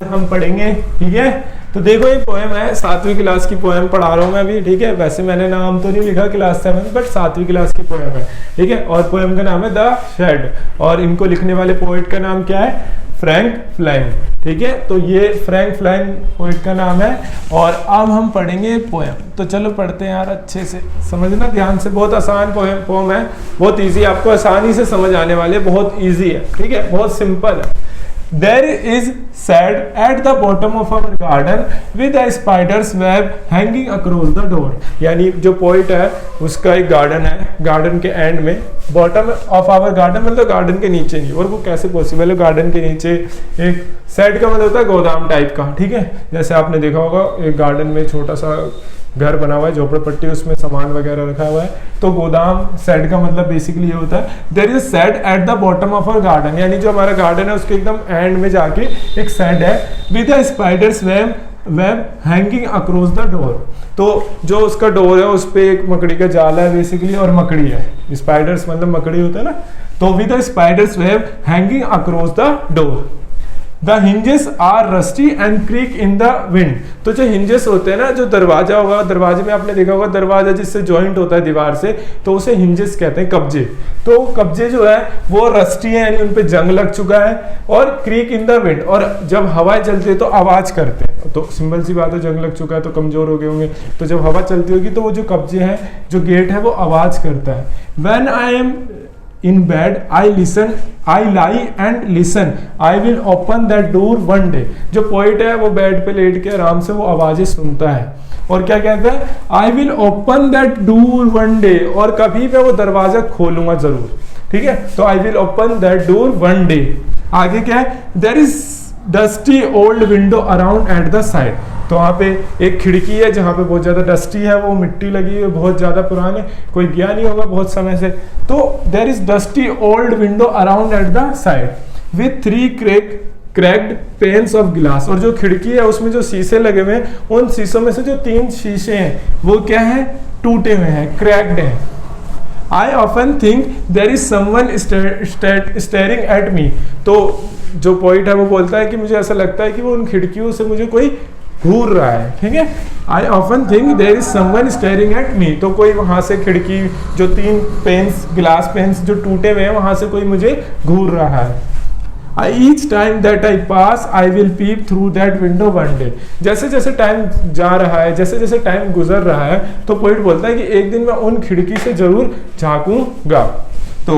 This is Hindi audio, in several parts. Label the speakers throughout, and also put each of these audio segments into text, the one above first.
Speaker 1: हम पढ़ेंगे, ठीक है। तो देखो ये पोएम है, 7वीं क्लास की पोएम पढ़ा रहा हूँ मैं अभी, ठीक है। वैसे मैंने नाम तो नहीं लिखा क्लास 7 बट 7वीं क्लास की पोएम है, ठीक है। और पोएम का नाम है द शेड, और इनको लिखने वाले पोएट का नाम क्या है, फ्रैंक फ्लाइन, ठीक है। तो ये फ्रैंक फ्लाइन पोएट का नाम है। और अब हम पढ़ेंगे पोएम, तो चलो पढ़ते हैं यार, अच्छे से समझना ध्यान से। बहुत आसान पोएम है, बहुत इजी, आपको आसानी से समझ आने वाले, बहुत इजी है, ठीक है, बहुत सिंपल है। There is sad at the bottom of our garden with a spider's web hanging across the door। यानी जो पोइट है उसका एक गार्डन है, गार्डन के एंड में, बॉटम ऑफ आवर गार्डन मतलब गार्डन के नीचे नहीं, और वो कैसे पॉसिबल है, गार्डन के नीचे एक सेड का मतलब होता है गोदाम टाइप का, ठीक है। जैसे आपने देखा होगा एक गार्डन में छोटा सा घर बना हुआ है, झोपड़पट्टी, उसमें सामान वगैरह रखा हुआ है, तो गोदाम सेड का मतलब बेसिकली ये होता है। There is shed at the bottom of our garden, यानी जो हमारा गार्डन है उसके एकदम एंड में जाके एक सेड है, with a spiders web hanging across the door. तो जो उसका डोर है उस पे एक मकड़ी का जाल है बेसिकली, और मकड़ी है, स्पाइडर्स मतलब मकड़ी होता है ना, तो with a spiders web hanging across the door. The hinges are rusty and creak in the wind। तो जो hinges होते हैं ना, जो दरवाजा होगा, दरवाजे में आपने देखा होगा दरवाजा जिससे जॉइंट होता है दीवार से, तो उसे hinges कहते हैं, कब्जे। तो कब्जे जो है वो रस्टी है, यानी उन पे जंग लग चुका है, और क्रीक इन द विंड, और जब हवा चलती है तो आवाज करते हैं। तो सिंपल सी बात है, जंग लग चुका है तो कमजोर हो गए होंगे, तो जब हवा चलती होगी तो वो जो कब्जे हैं, जो गेट है, वो आवाज करता है। When I am in bed I lie and listen, I will open that door one day। जो पोइट है वो बेड पे लेट के आराम से वो आवाजें सुनता है, और क्या कहता है, I will open that door one day, और कभी मैं वो दरवाजा खोलूंगा जरूर, ठीक है। तो I will open that door one day। आगे क्या है, there is dusty old window around at the side। तो वहाँ पे एक खिड़की है जहाँ पे बहुत ज़्यादा डस्टी है, वो मिट्टी लगी है, बहुत ज़्यादा पुराने, कोई गया नहीं होगा बहुत समय से। तो there is dusty old window around at the side with 3 cracked panes of glass. और जो खिड़की है उसमें जो शीशे लगे हुए हैं, उन शीशों में से जो 3 शीशे हैं वो क्या है, टूटे हुए हैं, क्रैक्ड हैं। I often think there is someone staring at me। तो जो पॉइंट है वो बोलता है कि मुझे ऐसा लगता है कि वो उन खिड़कियों से मुझे कोई घूर रहा है, ठीक है। I often think there is someone staring at me। तो कोई वहां से खिड़की, जो 3 पेन्स, ग्लास पेन्स जो टूटे हुए हैं, वहां से कोई मुझे घूर रहा है। Each time that I pass I will peep through that window one day। जैसे जैसे टाइम जा रहा है, जैसे जैसे टाइम गुजर रहा है, तो पोइट बोलता है कि एक दिन मैं उन खिड़की से जरूर झांकूंगा। तो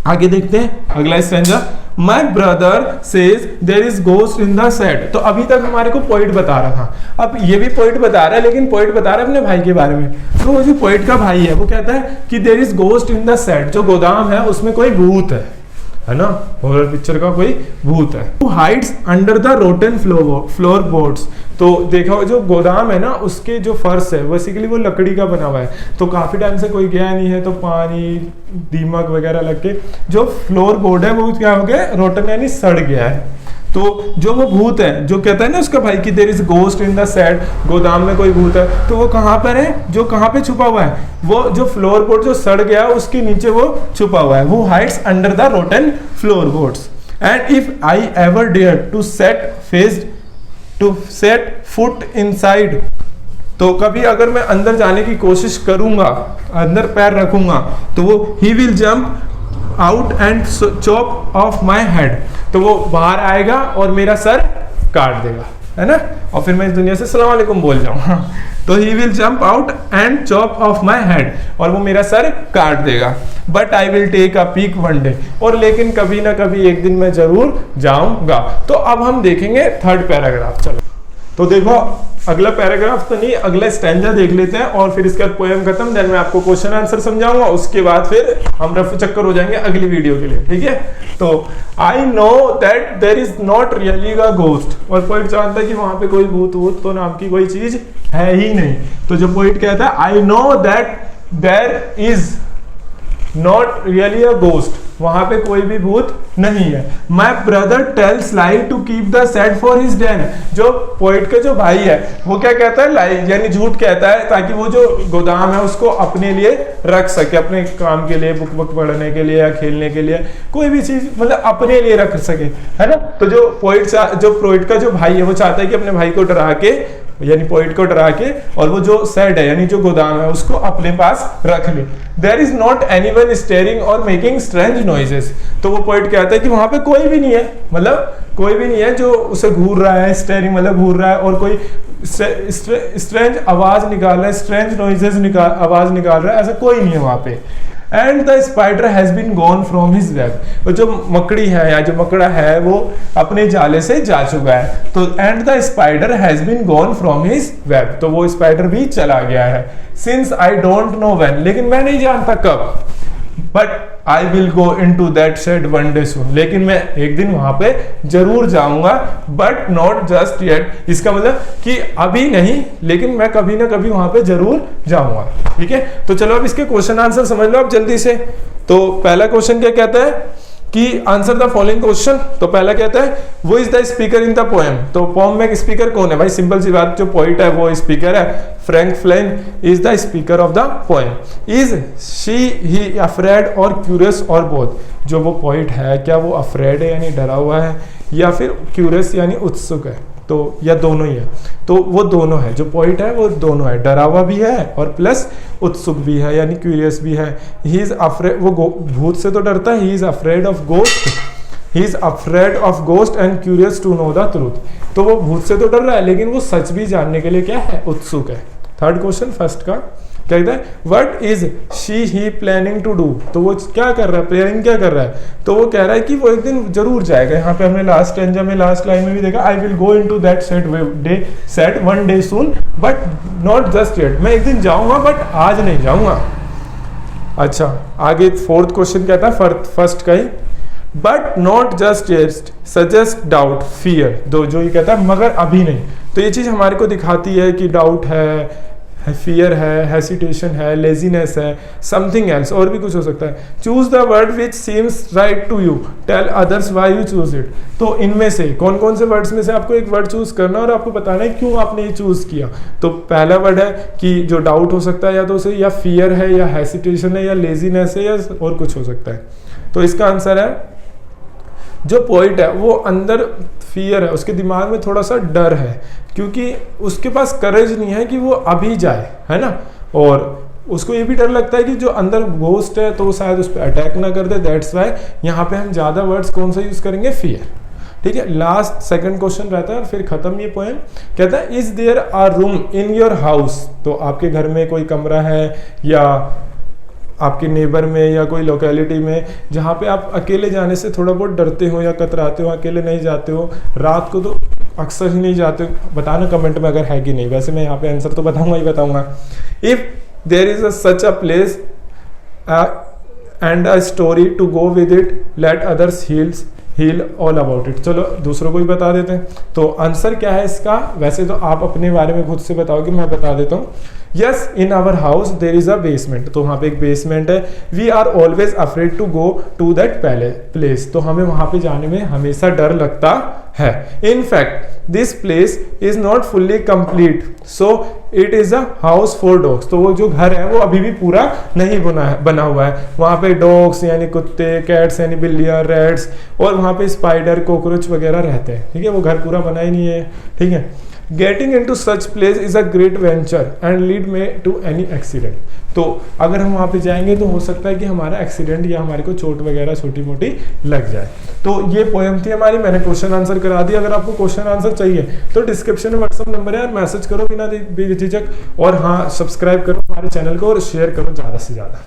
Speaker 1: आगे देखते हैं अगला stanza. My brother says there is ghost in the shed। तो अभी तक हमारे को पोइट बता रहा था, अब ये भी पोइट बता रहा है, लेकिन पोइट बता रहा है अपने भाई के बारे में। तो वो जो पोइट का भाई है वो कहता है कि there is ghost in the shed, जो गोदाम है उसमें कोई भूत है ना, हॉरर पिक्चर का कोई भूत है। Who hides under the rotten floorboards। तो देखा जो गोदाम है ना, उसके जो फर्श है बेसिकली वो लकड़ी का बना हुआ है, तो काफी टाइम से कोई गया नहीं है, तो पानी, दीमक वगैरह लग के जो फ्लोर बोर्ड है वो क्या हो गया, रोटन यानी सड़ गया है। तो जो वो भूत है, जो कहता है ना उसका भाई कि there is ghost in the shed, गोदाम में कोई भूत है, तो वो कहाँ पर है, जो कहाँ पे छुपा हुआ है, वो जो फ्लोर बोर्ड जो सड़ गया उसके नीचे वो छुपा हुआ है। वो hides under the rotten floor boards. And if I ever dare to set foot inside. तो कभी अगर मैं अंदर जाने की कोशिश करूंगा, अंदर पैर रखूंगा, तो वो ही will jump out and chop off my head. तो वो बाहर आएगा और मेरा सर काट देगा, है ना, और फिर मैं इस दुनिया से सलाम अलैकुम बोल जाऊंगा। तो he will jump out and chop off my head, और वो मेरा सर काट देगा। But I will take a peek one day. और लेकिन कभी ना कभी एक दिन मैं जरूर जाऊंगा। तो अब हम देखेंगे 3rd पैराग्राफ। चलो तो देखो, अगला पैराग्राफ तो नहीं, अगला स्टैंजा देख लेते हैं, और फिर इसके बाद पोएम खत्म, देन मैं आपको क्वेश्चन आंसर समझाऊंगा, उसके बाद फिर हम रफू चक्कर हो जाएंगे अगली वीडियो के लिए, ठीक है। तो I know that there is not really a ghost. और पोइट जानता है कि वहां पे कोई भूत तो नाम की कोई चीज है ही नहीं। तो जो पोइट कहता है I know that there is not really a ghost, वहां पे कोई भी भूत नहीं है। My brother tells lie to keep the shed for his den, जो पोइट का जो भाई है वो क्या कहता है, लाई यानी झूठ कहता है ताकि वो जो गोदाम है उसको अपने लिए रख सके, अपने काम के लिए, बुक पढ़ने के लिए या खेलने के लिए, कोई भी चीज मतलब अपने लिए रख सके, है ना। तो जो पोइट का जो भाई है वो चाहता है कि अपने भाई को डरा के, यानी पोइट को डरा के, और वो जो सेड है यानी जो गोदाम है उसको अपने पास रख ले। There is not anyone staring और मेकिंग स्ट्रेंज नॉइजेस, तो वो पोइट कहता है कि वहां पे कोई भी नहीं है, मतलब कोई भी नहीं है जो उसे घूर रहा है, स्टेयरिंग मतलब घूर रहा है, और कोई स्ट्रेंज आवाज निकाल रहा है, स्ट्रेंज नॉइजेस आवाज निकाल रहा है, ऐसा कोई नहीं है वहां पे। And the spider has been gone from his web, जो मकड़ी है या जो मकड़ा है वो अपने जाले से जा चुका है। तो and the spider has been gone from his web, तो वो स्पाइडर भी चला गया है। Since I don't know when, लेकिन मैं नहीं जानता कब, but I will go into that shade one day soon, लेकिन मैं एक दिन वहां पे जरूर जाऊंगा, बट नॉट जस्ट येट, इसका मतलब कि अभी नहीं, लेकिन मैं कभी ना कभी वहां पे जरूर जाऊंगा। ठीक है, तो चलो अब इसके क्वेश्चन आंसर समझ लो आप जल्दी से। तो पहला क्वेश्चन क्या कहता है कि आंसर द फॉलोइंग क्वेश्चन, तो पहला कहता है वो is the speaker in the poem, तो पोएम में स्पीकर कौन है भाई, सिंपल सी बात, जो पोइट है वो स्पीकर है, Frank फ्लेन is the speaker of the poem. Is she he afraid और क्यूरियस और बोथ, जो वो पोइट है क्या वो अफ्रेड है यानी डरा हुआ है, या फिर क्यूरियस यानी उत्सुक है, तो या दोनों ही है, तो वो दोनों है, जो पोइट है वो दोनों है, डरा हुआ भी है और प्लस उत्सुक भी है यानी क्यूरियस भी है। ही इज अफ्रेड, वो भूत से तो डरता है, he is afraid of ghost, he is afraid of ghost and curious to know the truth, तो वो भूत से तो डर रहा है लेकिन वो सच भी जानने के लिए क्या है, उत्सुक है। थर्ड क्वेश्चन फर्स्ट का कहता है what is she he planning to do, तो वो क्या कर रहा है, प्लानिंग क्या कर रहा है, तो वो कह रहा है कि वो एक दिन जरूर जाएगा। यहाँ पे हमने लास्ट स्टैंजा में लास्ट लाइन में भी देखा, आई will go into that set one day soon but not just yet, मैं एक दिन जाऊंगा बट आज नहीं जाऊंगा। अच्छा आगे फोर्थ क्वेश्चन कहता है फर्स्ट का ही, but not just yet suggest doubt fear, दो जो ये कहता है मगर अभी नहीं, तो ये चीज हमारे को दिखाती है कि डाउट है, फियर है, हेसिटेशन है, लेजीनेस है, समथिंग एल्स और भी कुछ हो सकता है। Choose the word which seems right to you, tell others why you choose it, तो इनमें से कौन कौन से वर्ड्स में से आपको एक वर्ड चूज करना और आपको बताना है क्यों आपने ये चूज किया। तो पहला वर्ड है कि जो डाउट हो सकता है, या तो उसे या फियर है या हेसिटेशन है या लेजीनेस है या और कुछ हो सकता है। तो इसका आंसर है जो पोइट है वो अंदर फियर है, उसके दिमाग में थोड़ा सा डर है क्योंकि उसके पास करेज नहीं है कि वो अभी जाए, है ना, और उसको ये भी डर लगता है कि जो अंदर घोस्ट है तो वो शायद उस पर अटैक ना कर दे, दैट्स वाई यहाँ पे हम ज्यादा वर्ड्स कौन सा यूज करेंगे, फियर। ठीक है, लास्ट सेकंड क्वेश्चन रहता है और फिर खत्म ये पोएम। कहता है is there a room in your house, तो आपके घर में कोई कमरा है या आपके नेबर में या कोई लोकेलिटी में जहाँ पे आप अकेले जाने से थोड़ा बहुत डरते हो या कतराते हो, अकेले नहीं जाते हो, रात को तो अक्सर ही नहीं जाते हो, बताना कमेंट में अगर है कि नहीं, वैसे मैं यहाँ पे आंसर तो बताऊंगा ही बताऊंगा। If there is such a place and a story to go with it, let others hear all about it, चलो दूसरों को भी बता देते हैं। तो आंसर क्या है इसका, वैसे तो आप अपने बारे में खुद से बताओगे, मैं बता देता हूँ। Yes in our house there is a basement, तो वहाँ पे एक बेसमेंट है। We are always afraid to go to that place, तो हमें वहाँ पे जाने में हमेशा डर लगता है। In fact this place is not fully complete so it is a house for dogs, तो वो जो घर है वो अभी भी पूरा नहीं बना हुआ है। वहाँ पे डॉग्स यानी कुत्ते, कैट्स यानी बिल्लियाँ, रैट्स और वहाँ पे स्पाइडर, कॉकरोच वगैरह रहते हैं। ठीक है, वो घर पूरा बना ही नहीं है। ठीक है, getting into such place is a great venture and lead me to any accident, तो अगर हम वहाँ पे जाएंगे तो हो सकता है कि हमारा एक्सीडेंट या हमारे को चोट वगैरह छोटी मोटी लग जाए। तो ये पोएम थी हमारी, मैंने क्वेश्चन आंसर करा दिया। अगर आपको क्वेश्चन आंसर चाहिए तो डिस्क्रिप्शन में व्हाट्सअप नंबर है, मैसेज करो बिना झिझक, और हाँ सब्सक्राइब करो हमारे चैनल को और शेयर करो ज़्यादा से ज़्यादा।